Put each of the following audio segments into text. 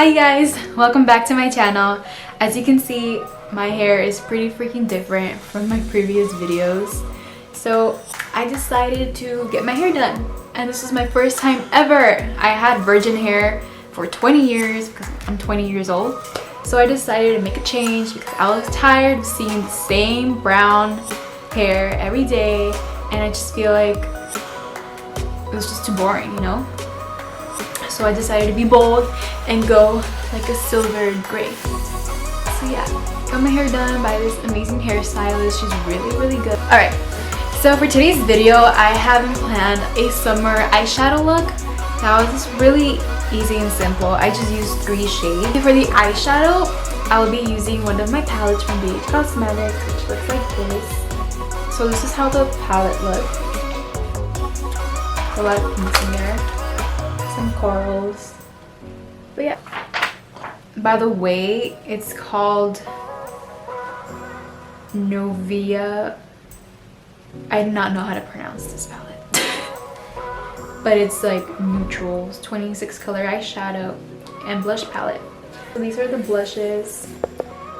Hi guys, welcome back to my channel. As you can see, my hair is pretty freaking different from my previous videos. So I decided to get my hair done, and this is my first time ever. I had virgin hair for 20 years because I'm 20 years old. So I decided to make a change because I was tired of seeing the same brown hair every day, and I just feel like it was just too boring, you know? So I decided to be bold and go like a silver gray. So yeah, got my hair done by this amazing hairstylist. She's really good. Alright, so for today's video, I haven't planned a summer eyeshadow look. That was just really easy and simple. I just used 3 shades. For the eyeshadow, I'll be using one of my palettes from BH Cosmetics, which looks like this. So this is how the palette looks. A lot of pinks in there. Some corals, but yeah. By the way, it's called Nouveau. I do not know how to pronounce this palette. But it's like neutrals, 26 color eyeshadow and blush palette. So these are the blushes.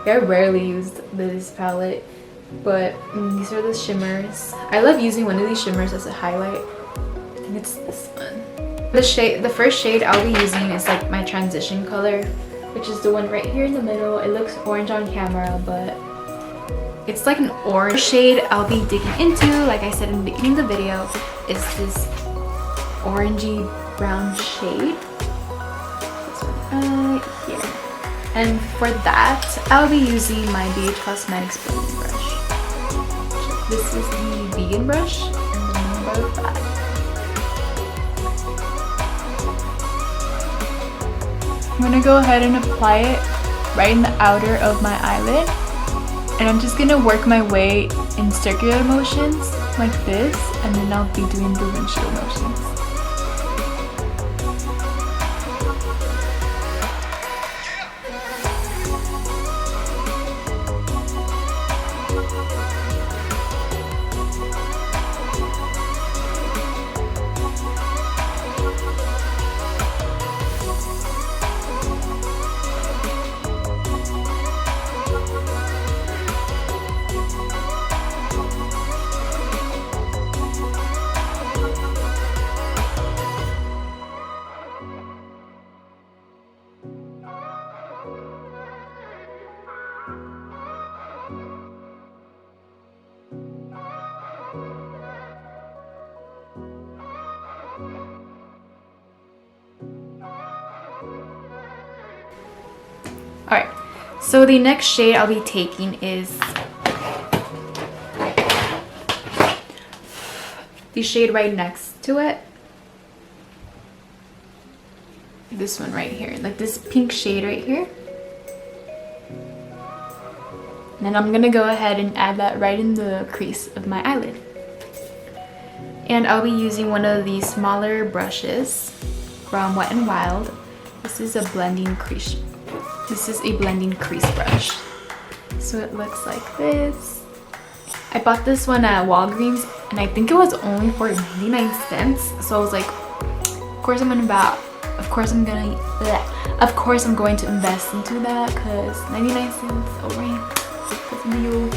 I rarely use this palette, but these are the shimmers. I love using one of these shimmers as a highlight. I think it's this one. The first shade I'll be using is like my transition color, which is the one right here in the middle. It looks orange on camera, but it's like an orange shade I'll be digging into. Like I said in the beginning of the video, is this orangey brown shade. This one right here. And for that, I'll be using my BH Cosmetics blending brush. This is the vegan brush, and the number 5. I'm gonna go ahead and apply it right in the outer of my eyelid, and I'm just gonna work my way in circular motions like this, and then I'll be doing the windshield motions. Alright, so the next shade I'll be taking is the shade right next to it. This one right here, like this pink shade right here. And then I'm gonna go ahead and add that right in the crease of my eyelid. And I'll be using one of these smaller brushes from Wet n Wild. This is a blending crease. This is a blending crease brush. So it looks like this. I bought this one at Walgreens, and I think it was only for 99 cents. So I was like, of course I'm going to invest into that, because 99 cents, alright, that's a deal.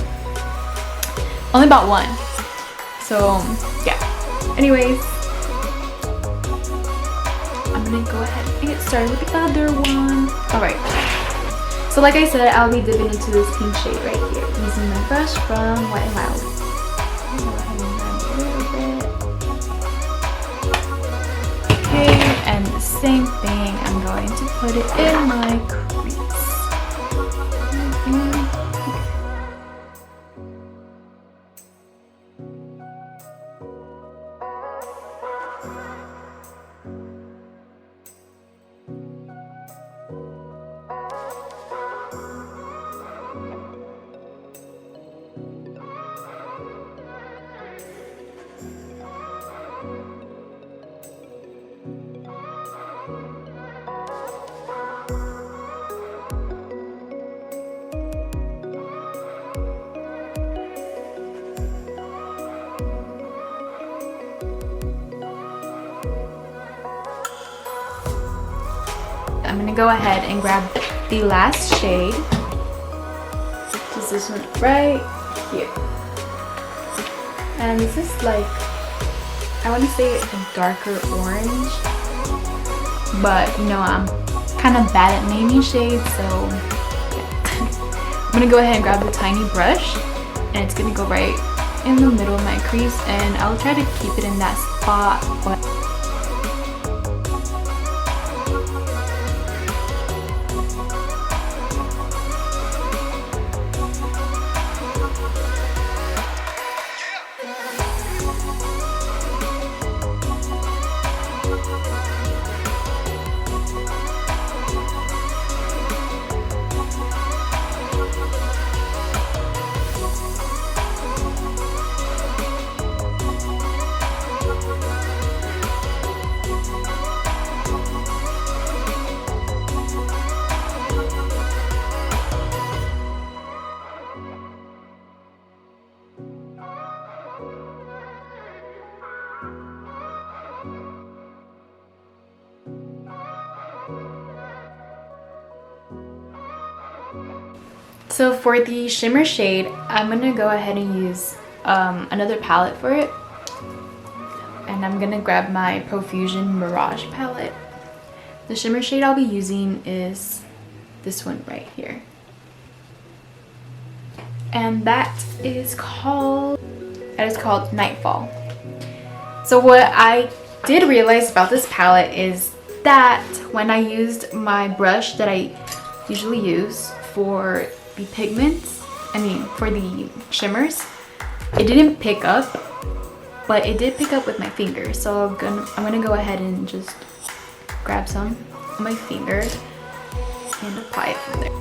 Only bought one. So yeah. Anyways, I'm gonna go ahead and get started with the other one. Alright. So like I said, I'll be dipping into this pink shade right here using my brush from Wet n Wild. Go ahead and grab a little bit. Okay, and the same thing, I'm going to put it in my crease. gonna go ahead and grab the last shade. Just this one right here. And this is like, I want to say a darker orange, but you know, I'm kind of bad at naming shades, so yeah. I'm gonna go ahead and grab the tiny brush, and it's gonna go right in the middle of my crease, and I'll try to keep it in that spot, but so for the shimmer shade, I'm gonna go ahead and use another palette for it. And I'm gonna grab my Profusion Mirage palette. The shimmer shade I'll be using is this one right here. And that is called Nightfall. So what I did realize about this palette is that when I used my brush that I usually use for the pigments, for the shimmers, it didn't pick up, but it did pick up with my finger. So I'm gonna go ahead and just grab some on my finger and apply it from there.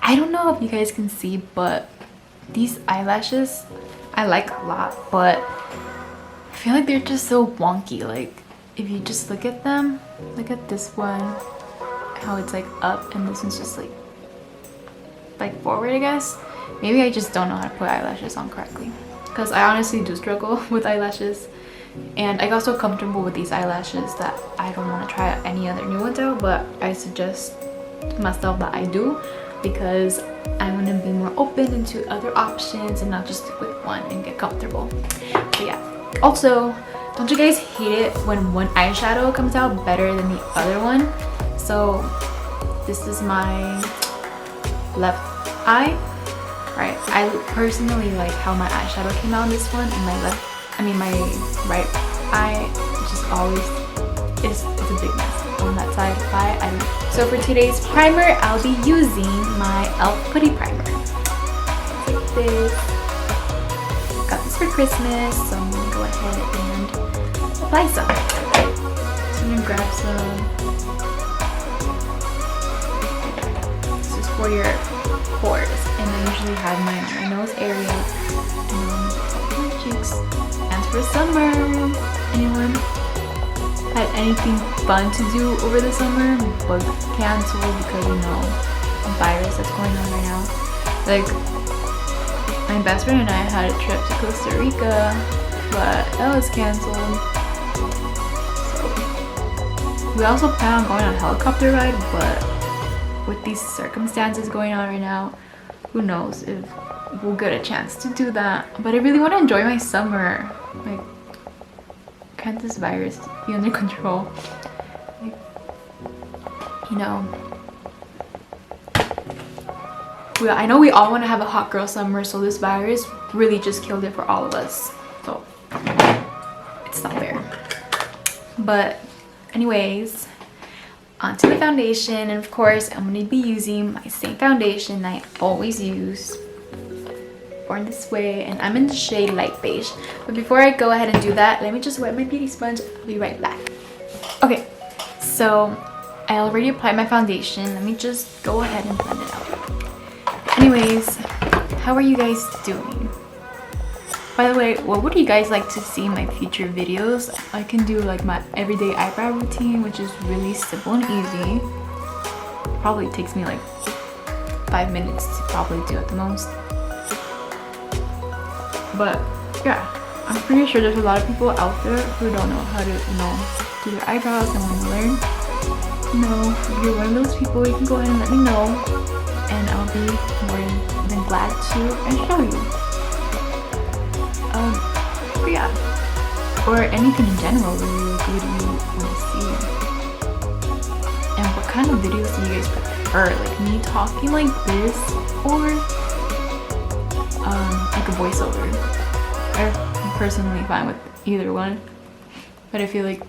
I don't know if you guys can see, but these eyelashes I like a lot, but I feel like they're just so wonky. Like if you just look at them, look at this one, how it's like up, and this one's just like forward, I guess. Maybe I just don't know how to put eyelashes on correctly, because I honestly do struggle with eyelashes, and I got so comfortable with these eyelashes that I don't want to try any other new ones out, but I suggest to myself that I do, because I want to be more open into other options and not just stick with one and get comfortable. But yeah, also, don't you guys hate it when one eyeshadow comes out better than the other one? So this is my left eye. Right, I personally like how my eyeshadow came out in this one, and my right eye just always is a big mess on that side of the eye. So for today's primer, I'll be using my e.l.f. Putty Primer. Like this. Got this for Christmas, so I'm gonna go ahead and apply some. So I'm gonna grab some. This is for your pores, and I usually have mine on my nose area and on my cheeks. And for summer, anyone had anything fun to do over the summer but canceled because, you know, a virus that's going on right now? Like, my best friend and I had a trip to Costa Rica, but that was canceled. So we also plan on going on a helicopter ride, but with these circumstances going on right now, who knows if we'll get a chance to do that. But I really want to enjoy my summer. Like, can't this virus be under control? Like, you know, I know we all want to have a hot girl summer, so this virus really just killed it for all of us. So it's not fair. But anyways, onto the foundation, and of course I'm going to be using my same foundation I always use. Born This Way, and I'm in the shade Light Beige. But before I go ahead and do that, let me just wet my beauty sponge. I'll be right back. Okay, so I already applied my foundation. Let me just go ahead and blend it out. Anyways, how are you guys doing? By the way, what would you guys like to see in my future videos? I can do like my everyday eyebrow routine, which is really simple and easy. Probably takes me like 5 minutes to probably do at the most. But yeah, I'm pretty sure there's a lot of people out there who don't know how to, do their eyebrows and want to learn. If you're one of those people, you can go ahead and let me know, and I'll be more than glad to show you. But yeah, or anything in general really good you want to see. And what kind of videos do you guys prefer? Like me talking like this, or like a voiceover? I'm personally fine with either one, but I feel like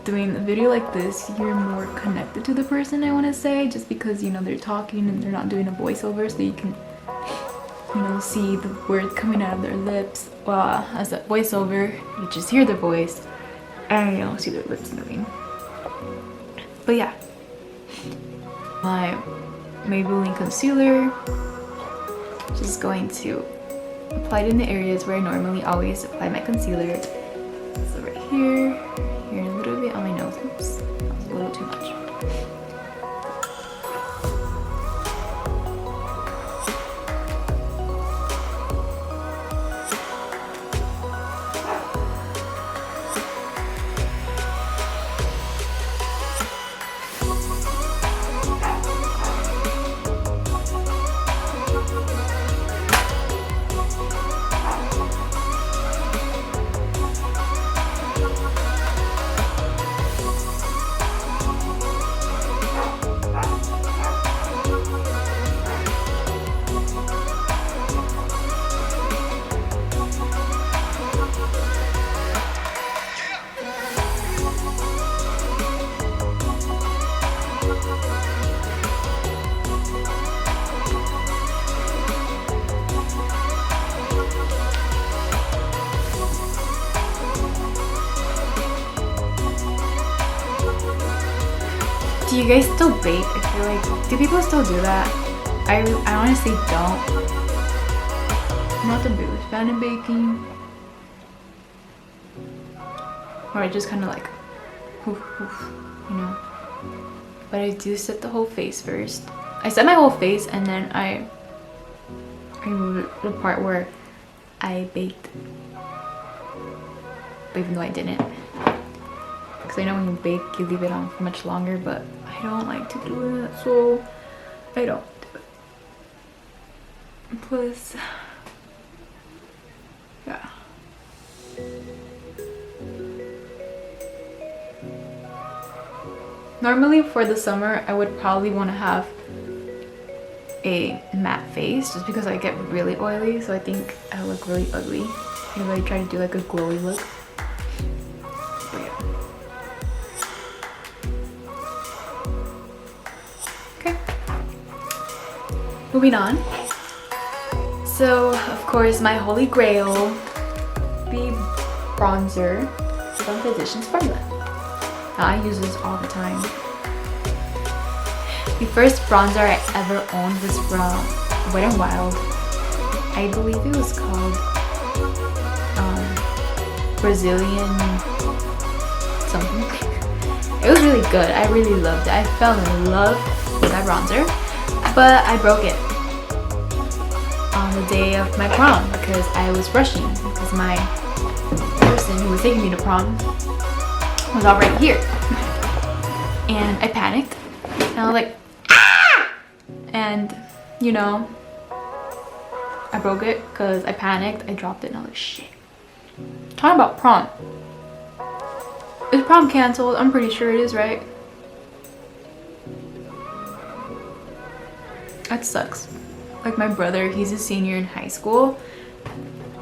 doing a video like this, you're more connected to the person, I want to say, just because they're talking and they're not doing a voiceover, so you can see the word coming out of their lips, while as a voiceover you just hear the voice and you don't see their lips moving. But yeah, my Maybelline concealer, just going to apply it in the areas where I normally always apply my concealer. So right here, here, a little bit on my nose. Oops, that was a little too much. Do you guys still bake? I feel like, do people still do that? I honestly don't. I'm not the biggest fan of baking. Or I just kind of like, But I do set the whole face first. I set my whole face and then I remove the part where I baked. But even though I didn't. Because I know when you bake, you leave it on for much longer, but I don't like to do that, so I don't do it. Plus, yeah. Normally for the summer, I would probably want to have a matte face just because I get really oily, so I think I look really ugly if I try to do like a glowy look. Moving on. So, of course, my holy grail, the bronzer from Physicians Formula. I use this all the time. The first bronzer I ever owned was from Wet n Wild. I believe it was called Brazilian something. It was really good. I really loved it. I fell in love with that bronzer. But I broke it on the day of my prom because I was rushing because my person who was taking me to prom was already here. And I panicked and I was like, ah! And I broke it because I panicked. I dropped it and I was like, shit. Talking about prom. Is prom canceled? I'm pretty sure it is, right? That sucks. Like my brother, he's a senior in high school.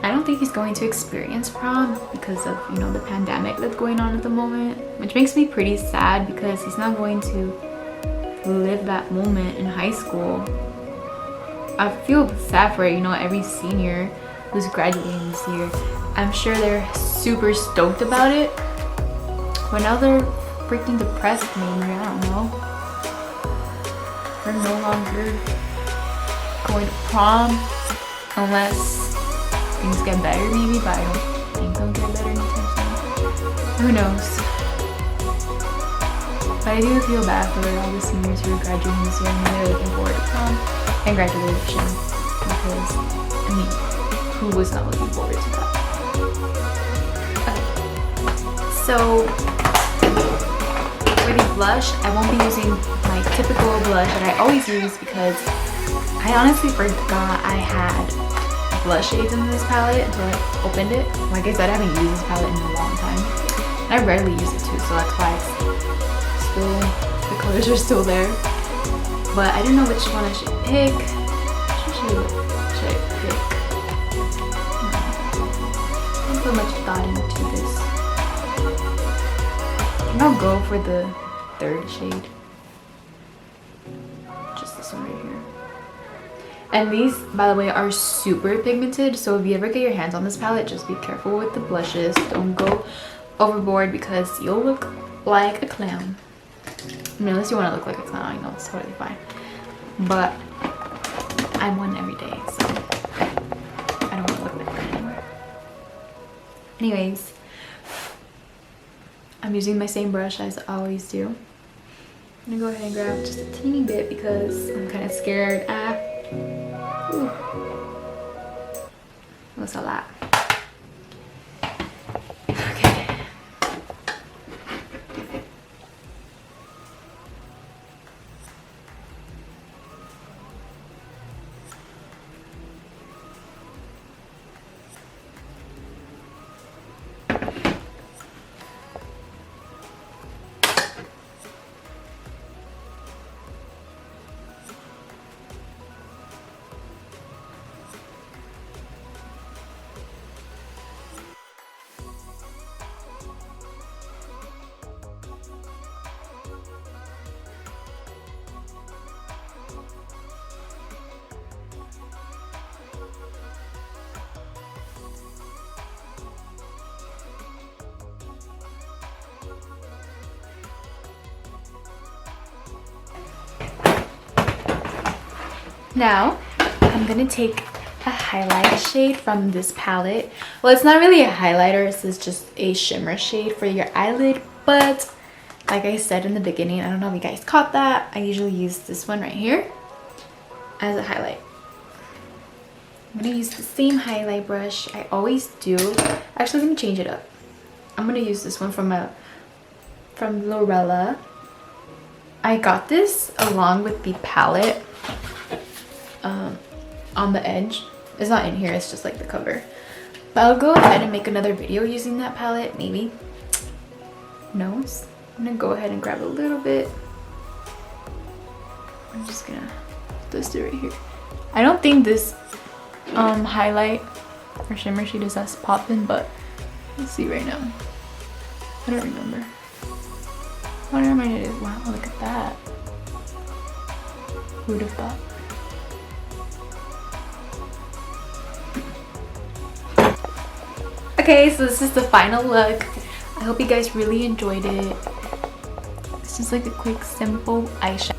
I don't think he's going to experience prom because of, the pandemic that's going on at the moment, which makes me pretty sad because he's not going to live that moment in high school I feel sad for it, you know, every senior who's graduating this year. I'm sure they're super stoked about it, but now they're freaking depressed maybe, I don't know. They're no longer going to prom unless things get better maybe, but I don't think they'll get better anytime soon. Who knows? But I do feel bad for all the seniors who are graduating this year and they're looking forward to prom and graduation, because, I mean, who was not looking forward to that? Okay. So, for the blush, I won't be using my typical blush that I always use because I honestly forgot I had blush shades in this palette until I opened it. Like I said, I haven't used this palette in a long time. And I rarely use it too, so that's why it's still, the colors are still there. But I didn't know which one I should pick. Should I pick? I didn't put much thought into this. I think I'll go for the third shade. Just this one right here. And these, by the way, are super pigmented, so if you ever get your hands on this palette, just be careful with the blushes. Don't go overboard because you'll look like a clown. I mean, unless you want to look like a clown, I know it's totally fine. But I'm one every day, so I don't want to look like that anymore. Anyways, I'm using my same brush as I always do. I'm gonna go ahead and grab just a teeny bit because I'm kind of scared. Ooh. That's a lot. Okay. Now, I'm gonna take a highlight shade from this palette. Well, it's not really a highlighter, this is just a shimmer shade for your eyelid, but like I said in the beginning, I don't know if you guys caught that, I usually use this one right here as a highlight. I'm gonna use the same highlight brush I always do. Actually, let me change it up. I'm gonna use this one from Lorella. I got this along with the palette on the edge. It's not in here, it's just like the cover. But I'll go ahead and make another video using that palette, maybe. Who knows? I'm gonna go ahead and grab a little bit. I'm just gonna twist it right here. I don't think this highlight or shimmer shade is as poppin', but let's see right now. I don't remember. I wonder how it is. Wow, look at that. Who would have thought? Okay, so this is the final look. I hope you guys really enjoyed it. It's just like a quick, simple eyeshadow.